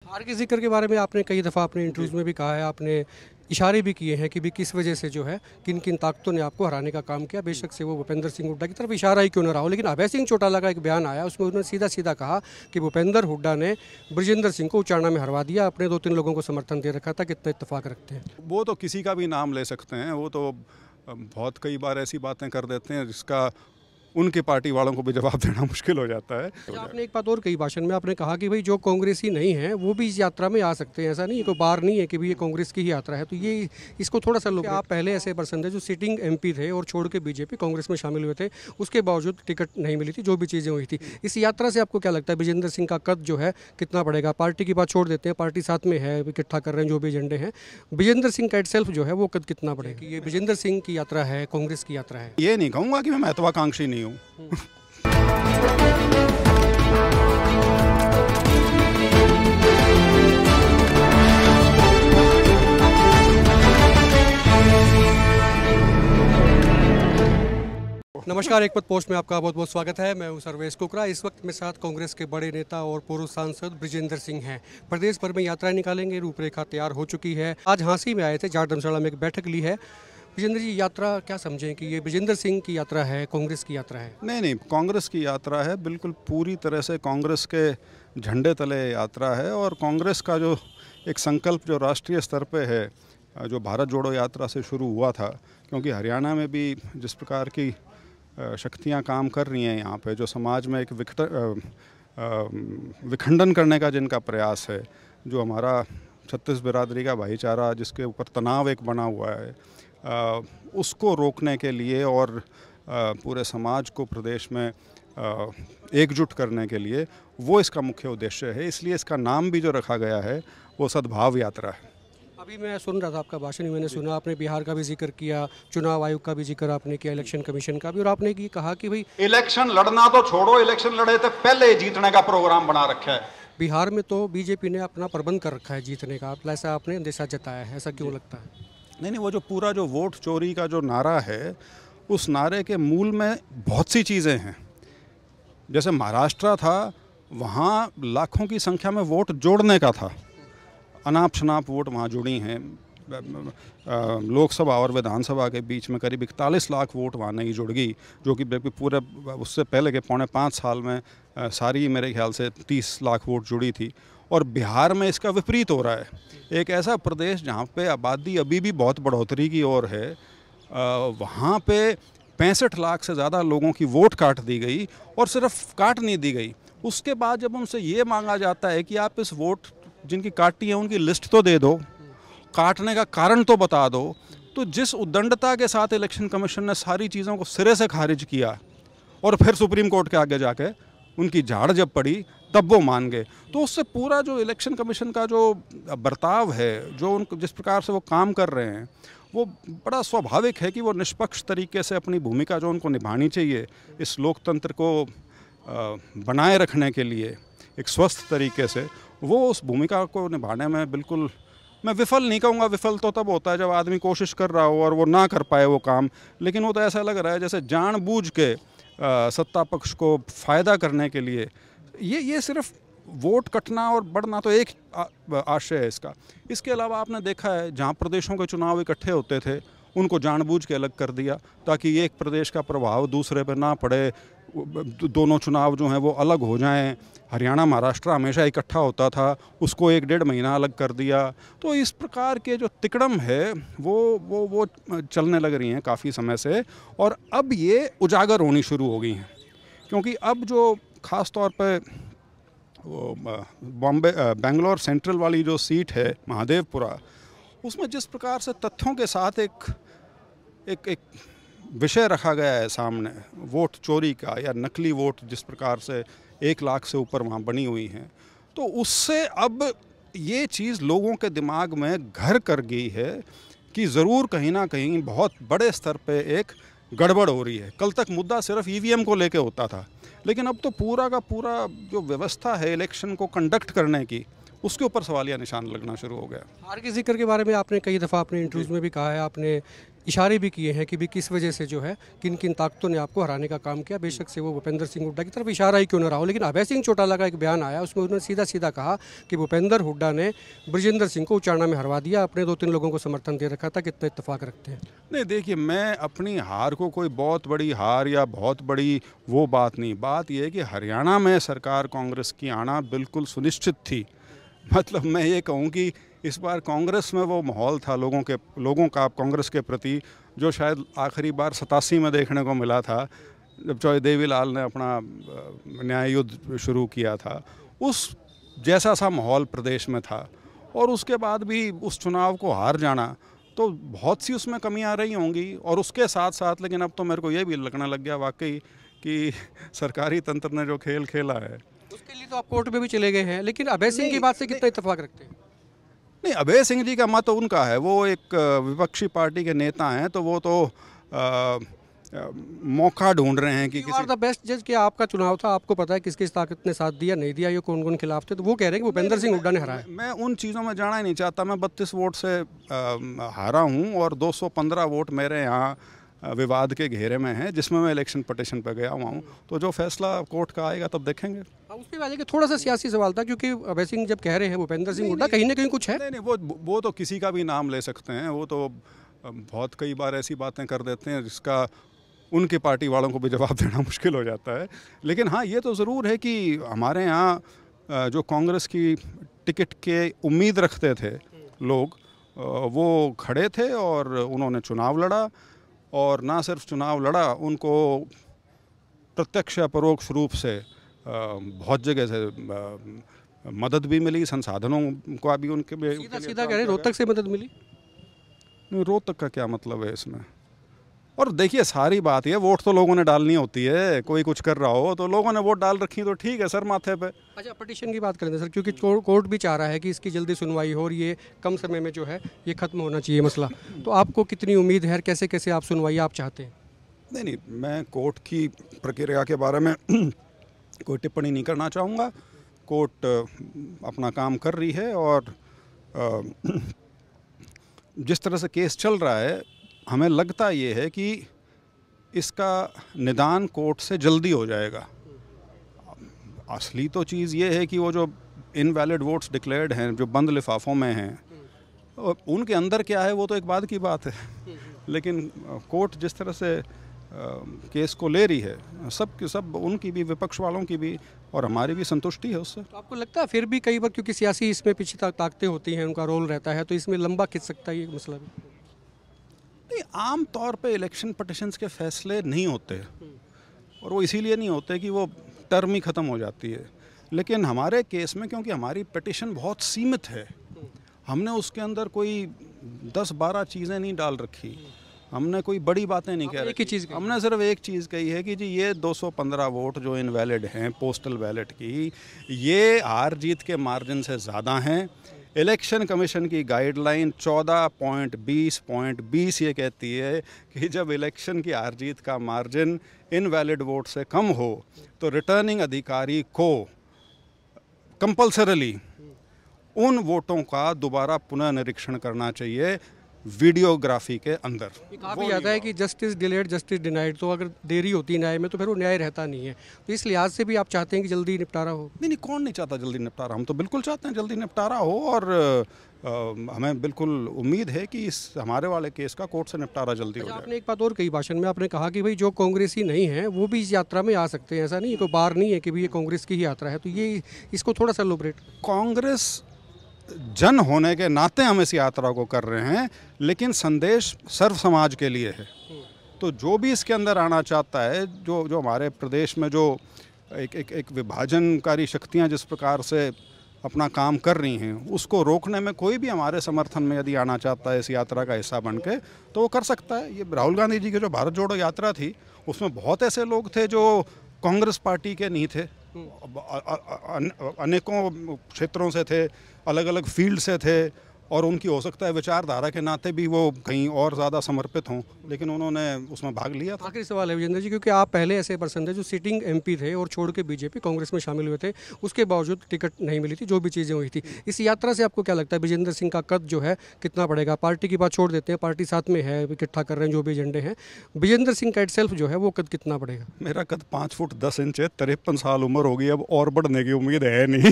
हार के जिक्र के बारे में आपने कई दफ़ा अपने इंटरव्यूज़ में भी कहा है, आपने इशारे भी किए हैं कि भी किस वजह से जो है किन किन ताकतों ने आपको हराने का काम किया, बेशक से वो भूपेंद्र सिंह हुड्डा की तरफ इशारा ही क्यों ना रहा हो। लेकिन अभय सिंह चौटाला का एक बयान आया, उसमें उन्होंने सीधा सीधा कहा कि भूपेंद्र हुड्डा ने ब्रजेंद्र सिंह को उचाना में हरवा दिया, अपने 2-3 लोगों को समर्थन दे रखा था। कितना इत्तेफाक रखते हैं? वो तो किसी का भी नाम ले सकते हैं, वो तो बहुत कई बार ऐसी बातें कर देते हैं जिसका उनके पार्टी वालों को भी जवाब देना मुश्किल हो जाता है। अच्छा, आपने एक बात और कही भाषण में, आपने कहा कि भाई जो कांग्रेसी नहीं है वो भी इस यात्रा में आ सकते हैं, ऐसा नहीं है, कोई बार नहीं है कि भाई ये कांग्रेस की ही यात्रा है। तो ये इसको थोड़ा सा लोग, आप पहले ऐसे पर्सन थे जो सिटिंग एमपी थे और छोड़ के बीजेपी कांग्रेस में शामिल हुए थे, उसके बावजूद टिकट नहीं मिली थी, जो भी चीज़ें हुई थी। इस यात्रा से आपको क्या लगता है ब्रजेंद्र सिंह का कद जो है कितना बढ़ेगा? पार्टी की बात छोड़ देते हैं, पार्टी साथ में है, इकट्ठा कर रहे हैं जो भी एजेंडे हैं, ब्रजेंद्र सिंह का इट सेल्फ जो है वो कद कितना बढ़ेगा? ये ब्रजेंद्र सिंह की यात्रा है, कांग्रेस की यात्रा है। ये नहीं कहूँगा कि मैं महत्वाकांक्षी नहीं हूँ। नमस्कार, एक पद पोस्ट में आपका बहुत बहुत स्वागत है। मैं हूं सर्वेश कुकरा। इस वक्त मेरे साथ कांग्रेस के बड़े नेता और पूर्व सांसद ब्रजेंद्र सिंह हैं। प्रदेश भर में यात्रा निकालेंगे, रूपरेखा तैयार हो चुकी है। आज झांसी में आए थे, जाट धर्मशाला में एक बैठक ली है। ब्रजेंद्र जी, यात्रा क्या समझें कि ये ब्रजेंद्र सिंह की यात्रा है, कांग्रेस की यात्रा है? नहीं, कांग्रेस की यात्रा है, बिल्कुल पूरी तरह से कांग्रेस के झंडे तले यात्रा है। और कांग्रेस का जो एक संकल्प जो राष्ट्रीय स्तर पे है, जो भारत जोड़ो यात्रा से शुरू हुआ था, क्योंकि हरियाणा में भी जिस प्रकार की शक्तियां काम कर रही हैं यहाँ पे, जो समाज में एक विखंडन करने का जिनका प्रयास है, जो हमारा छत्तीस बिरादरी का भाईचारा जिसके ऊपर तनाव एक बना हुआ है, उसको रोकने के लिए और पूरे समाज को प्रदेश में एकजुट करने के लिए वो इसका मुख्य उद्देश्य है। इसलिए इसका नाम भी जो रखा गया है वो सद्भाव यात्रा है। अभी मैं सुन रहा था आपका भाषण ही, मैंने सुना आपने बिहार का भी जिक्र किया, चुनाव आयोग का भी जिक्र आपने किया, इलेक्शन कमीशन का भी, और आपने ये कहा कि भाई इलेक्शन लड़ना तो छोड़ो, इलेक्शन लड़े तो पहले जीतने का प्रोग्राम बना रखा है। बिहार में तो बीजेपी ने अपना प्रबंध कर रखा है जीतने का, ऐसा आपने अंदेशा जताया है, ऐसा क्यों लगता है? नहीं, वो जो पूरा जो वोट चोरी का जो नारा है, उस नारे के मूल में बहुत सी चीज़ें हैं। जैसे महाराष्ट्र था, वहाँ लाखों की संख्या में वोट जोड़ने का था, अनाप शनाप वोट वहाँ जुड़ी हैं। लोकसभा और विधानसभा के बीच में करीब 41 लाख वोट वहाँ नहीं जुड़ गई, जो कि पूरे उससे पहले के 4.5 साल में सारी मेरे ख्याल से 30 लाख वोट जुड़ी थी। और बिहार में इसका विपरीत हो रहा है। एक ऐसा प्रदेश जहाँ पे आबादी अभी भी बहुत बढ़ोतरी की ओर है, वहाँ पे 65 लाख से ज़्यादा लोगों की वोट काट दी गई। और सिर्फ काट नहीं दी गई, उसके बाद जब उनसे ये मांगा जाता है कि आप इस वोट जिनकी काटी है उनकी लिस्ट तो दे दो, काटने का कारण तो बता दो, तो जिस उद्दंडता के साथ इलेक्शन कमीशन ने सारी चीज़ों को सिरे से खारिज किया और फिर सुप्रीम कोर्ट के आगे जाके उनकी झाड़ जब पड़ी तब वो मान गए। तो उससे पूरा जो इलेक्शन कमीशन का जो बर्ताव है, जो उन जिस प्रकार से वो काम कर रहे हैं, वो बड़ा स्वाभाविक है कि वो निष्पक्ष तरीके से अपनी भूमिका जो उनको निभानी चाहिए इस लोकतंत्र को बनाए रखने के लिए एक स्वस्थ तरीके से, वो उस भूमिका को निभाने में बिल्कुल, मैं विफल नहीं कहूँगा, विफल तो तब होता है जब आदमी कोशिश कर रहा हो और वो ना कर पाए वो काम। लेकिन वो तो ऐसा लग रहा है जैसे जानबूझ के सत्ता पक्ष को फ़ायदा करने के लिए ये सिर्फ वोट कटना और बढ़ना तो एक आशय है इसका। इसके अलावा आपने देखा है जहाँ प्रदेशों के चुनाव इकट्ठे होते थे उनको जानबूझ के अलग कर दिया ताकि एक प्रदेश का प्रभाव दूसरे पर ना पड़े, दोनों चुनाव जो हैं वो अलग हो जाएं। हरियाणा महाराष्ट्र हमेशा इकट्ठा होता था, उसको 1-1.5 महीना अलग कर दिया। तो इस प्रकार के जो तिकड़म है वो चलने लग रही हैं काफ़ी समय से, और अब ये उजागर होनी शुरू हो गई हैं। क्योंकि अब जो ख़ास तौर पे वो बेंगलोर सेंट्रल वाली जो सीट है महादेवपुरा, उसमें जिस प्रकार से तथ्यों के साथ एक विषय रखा गया है सामने, वोट चोरी का या नकली वोट जिस प्रकार से 1 लाख से ऊपर वहाँ बनी हुई हैं, तो उससे अब ये चीज़ लोगों के दिमाग में घर कर गई है कि ज़रूर कहीं ना कहीं बहुत बड़े स्तर पे एक गड़बड़ हो रही है। कल तक मुद्दा सिर्फ ईवीएम को लेके होता था, लेकिन अब तो पूरा का पूरा जो व्यवस्था है इलेक्शन को कंडक्ट करने की, उसके ऊपर सवालिया निशान लगना शुरू हो गया। हार के जिक्र के बारे में आपने कई दफ़ा अपने इंटरव्यूज़ में भी कहा है, आपने इशारे भी किए हैं कि भी किस वजह से जो है किन किन ताकतों ने आपको हराने का काम किया। बेशक से वो भूपेंद्र सिंह हुड्डा की तरफ इशारा ही क्यों न रहा हो, लेकिन अभय सिंह चौटाला का एक बयान आया, उसमें उन्होंने सीधा सीधा कहा कि भूपेंद्र हुड्डा ने ब्रजेंद्र सिंह को उचाना में हरवा दिया, अपने 2-3 लोगों को समर्थन दे रखा था। कितना इत्तेफाक रखते हैं? नहीं, देखिए, मैं अपनी हार को कोई बहुत बड़ी हार या बहुत बड़ी वो बात नहीं, बात यह है कि हरियाणा में सरकार कांग्रेस की आना बिल्कुल सुनिश्चित थी। मतलब मैं ये कहूँ कि इस बार कांग्रेस में वो माहौल था लोगों का कांग्रेस के प्रति, जो शायद आखिरी बार 87 में देखने को मिला था, जब जय देवीलाल ने अपना न्याय युद्ध शुरू किया था। उस जैसा सा माहौल प्रदेश में था, और उसके बाद भी उस चुनाव को हार जाना, तो बहुत सी उसमें कमियां रही होंगी। और उसके साथ साथ लेकिन अब तो मेरे को ये भी लगने लग गया वाकई कि सरकारी तंत्र ने जो खेल खेला है, उसके लिए तो आप कोर्ट में भी चले गए हैं, लेकिन अभय सिंह की बात से कितना इत्तेफाक रखते हैं? नहीं, अभय सिंह जी का मत उनका है, वो एक विपक्षी पार्टी के नेता हैं, तो वो तो मौका ढूंढ रहे हैं कि किसी द बेस्ट जज कि आपका चुनाव था, आपको पता है किस किस ताकत ने साथ दिया, नहीं दिया, ये कौन कौन खिलाफ थे, तो वो कह रहे हैं कि भूपेंद्र सिंह हुड्डा ने हराया। मैं उन चीज़ों में जाना ही नहीं चाहता। मैं 32 वोट से हारा हूँ, और 215 वोट मेरे यहाँ विवाद के घेरे में हैं, जिसमें मैं इलेक्शन पटिशन पर गया हुआ हूँ। तो जो फैसला कोर्ट का आएगा तब देखेंगे। उसके बाद कि थोड़ा सा सियासी सवाल था, क्योंकि अभय सिंह जब कह रहे हैं भूपेंद्र सिंह हुड्डा, कहीं ना कहीं कुछ है। नहीं, वो तो किसी का भी नाम ले सकते हैं, वो तो बहुत कई बार ऐसी बातें कर देते हैं जिसका उनकी पार्टी वालों को भी जवाब देना मुश्किल हो जाता है। लेकिन हाँ, ये तो ज़रूर है कि हमारे यहाँ जो कांग्रेस की टिकट के उम्मीद रखते थे लोग, वो खड़े थे और उन्होंने चुनाव लड़ा, और ना सिर्फ चुनाव लड़ा, उनको प्रत्यक्ष या परोक्ष रूप से बहुत जगह से मदद भी मिली, संसाधनों का भी उनके सीधा कह रहे रोहतक से मदद मिली। नहीं, रोहतक का क्या मतलब है इसमें? और देखिए, सारी बात ये, वोट तो लोगों ने डालनी होती है। कोई कुछ कर रहा हो तो लोगों ने वोट डाल रखी तो ठीक है सर, माथे पे। अच्छा, पटिशन की बात करें सर, क्योंकि कोर्ट भी चाह रहा है कि इसकी जल्दी सुनवाई हो और ये कम समय में जो है ये खत्म होना चाहिए मसला। तो आपको कितनी उम्मीद है, कैसे कैसे आप सुनवाई आप चाहते हैं? नहीं, मैं कोर्ट की प्रक्रिया के बारे में कोई टिप्पणी नहीं करना चाहूँगा। कोर्ट अपना काम कर रही है, और जिस तरह से केस चल रहा है, हमें लगता ये है कि इसका निदान कोर्ट से जल्दी हो जाएगा। असली तो चीज़ ये है कि वो जो इनवैलिड वोट्स डिक्लेयर्ड हैं, जो बंद लिफाफों में हैं, उनके अंदर क्या है वो तो एक बाद की बात है। लेकिन कोर्ट जिस तरह से केस को ले रही है, सब उनकी भी, विपक्ष वालों की भी और हमारी भी संतुष्टि है उससे। तो आपको लगता है फिर भी कई बार, क्योंकि सियासी इसमें पीछे ताकतें होती हैं, उनका रोल रहता है, तो इसमें लंबा खिंच सकता है ये मसला भी? नहीं, आम तौर पे इलेक्शन पटिशन्स के फैसले नहीं होते, और वो इसीलिए नहीं होते कि वो टर्म ही ख़त्म हो जाती है। लेकिन हमारे केस में, क्योंकि हमारी पिटिशन बहुत सीमित है, हमने उसके अंदर कोई 10-12 चीज़ें नहीं डाल रखी, हमने कोई बड़ी बातें नहीं कह रखी। हमने सिर्फ एक चीज़ कही है कि जी ये 215 वोट जो इनवैलिड हैं पोस्टल बैलेट की, ये हार जीत के मार्जिन से ज़्यादा हैं। इलेक्शन कमीशन की गाइडलाइन 14.20.20 ये कहती है कि जब इलेक्शन की हार जीत का मार्जिन इनवैलिड वोट से कम हो तो रिटर्निंग अधिकारी को कंपल्सरली उन वोटों का दोबारा पुनर्निरीक्षण करना चाहिए वीडियोग्राफी के अंदर। काफ़ी आता है कि जस्टिस डिलेड जस्टिस डिनाइड, तो अगर देरी होती है न्याय में तो फिर वो न्याय रहता नहीं है। तो इस लिहाज से भी आप चाहते हैं कि जल्दी निपटारा हो? नहीं, कौन नहीं चाहता जल्दी निपटारा? हम तो बिल्कुल चाहते हैं जल्दी निपटारा हो, और हमें बिल्कुल उम्मीद है कि इस हमारे वाले केस का कोर्ट से निपटारा जल्दी हो जाए। आपने एक बात और कही भाषण में, आपने कहा कि भाई जो कांग्रेसी नहीं है वो भी इस यात्रा में आ सकते हैं। ऐसा नहीं है, कोई बार नहीं है कि भाई ये कांग्रेस की ही यात्रा है। तो ये इसको थोड़ा सा एलोबरेट। कांग्रेस जन होने के नाते हम इस यात्रा को कर रहे हैं, लेकिन संदेश सर्व समाज के लिए है। तो जो भी इसके अंदर आना चाहता है, जो हमारे प्रदेश में जो एक विभाजनकारी शक्तियां जिस प्रकार से अपना काम कर रही हैं, उसको रोकने में कोई भी हमारे समर्थन में यदि आना चाहता है इस यात्रा का हिस्सा बन के, तो वो कर सकता है। ये राहुल गांधी जी की जो भारत जोड़ो यात्रा थी, उसमें बहुत ऐसे लोग थे जो कांग्रेस पार्टी के नहीं थे, अनेकों क्षेत्रों से थे, अलग अलग फील्ड से थे, और उनकी हो सकता है विचारधारा के नाते भी वो कहीं और ज़्यादा समर्पित हों, लेकिन उन्होंने उसमें भाग लिया था। आखिरी सवाल है विजेंद्र जी, क्योंकि आप पहले ऐसे पर्सन थे जो सिटिंग एमपी थे और छोड़ के बीजेपी कांग्रेस में शामिल हुए थे, उसके बावजूद टिकट नहीं मिली थी, जो भी चीज़ें हुई थी। इस यात्रा से आपको क्या लगता है विजेंद्र सिंह का कद जो है कितना बढ़ेगा? पार्टी की बात छोड़ देते हैं, पार्टी साथ में है, इकट्ठा कर रहे हैं जो भी एजेंडे हैं, विजेंद्र सिंह का इटसेल्फ जो है वो कद कितना बढ़ेगा? मेरा कद 5 फुट 10 इंच है, 53 साल उम्र हो गई, अब और बढ़ने की उम्मीद है नहीं।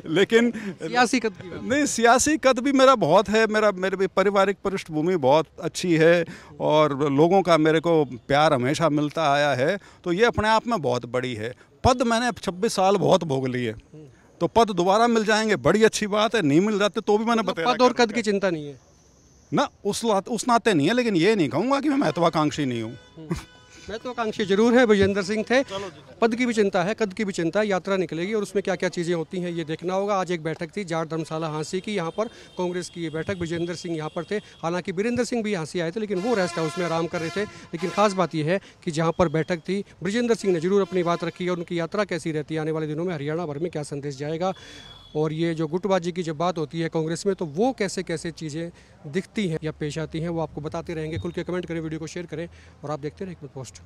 लेकिन सियासी कद की बात। नहीं, सियासी कद भी मेरा बहुत है, मेरे भी पारिवारिक पृष्ठभूमि बहुत अच्छी है और लोगों का मेरे को प्यार हमेशा मिलता आया है, तो ये अपने आप में बहुत बड़ी है। पद मैंने 26 साल बहुत भोग लिए, तो पद दोबारा मिल जाएंगे बड़ी अच्छी बात है, नहीं मिल जाते तो भी मैंने बताया पद और कद की चिंता नहीं है ना, उस नाते नहीं है, लेकिन ये नहीं कहूँगा कि मैं महत्वाकांक्षी नहीं हूँ। महत्वाकांक्षी जरूर है, विजेंद्र सिंह थे। पद की भी चिंता है, कद की भी चिंता है, यात्रा निकलेगी और उसमें क्या क्या चीज़ें होती हैं ये देखना होगा। आज एक बैठक थी जाट धर्मशाला हांसी की, यहाँ पर कांग्रेस की ये बैठक, विजेंद्र सिंह यहाँ पर थे। हालांकि वीरेंद्र सिंह भी हांसी आए थे, लेकिन वो रेस्ट हाउस में आराम कर रहे थे। लेकिन खास बात यह है कि जहाँ पर बैठक थी, विजेंद्र सिंह ने जरूर अपनी बात रखी और उनकी यात्रा कैसी रहती है आने वाले दिनों में, हरियाणा भर में क्या संदेश जाएगा, और ये जो गुटबाजी की जब बात होती है कांग्रेस में, तो वो कैसे कैसे चीज़ें दिखती हैं या पेश आती हैं, वो आपको बताते रहेंगे। खुल के कमेंट करें, वीडियो को शेयर करें और आप देखते रहें एक मिनट पोस्ट।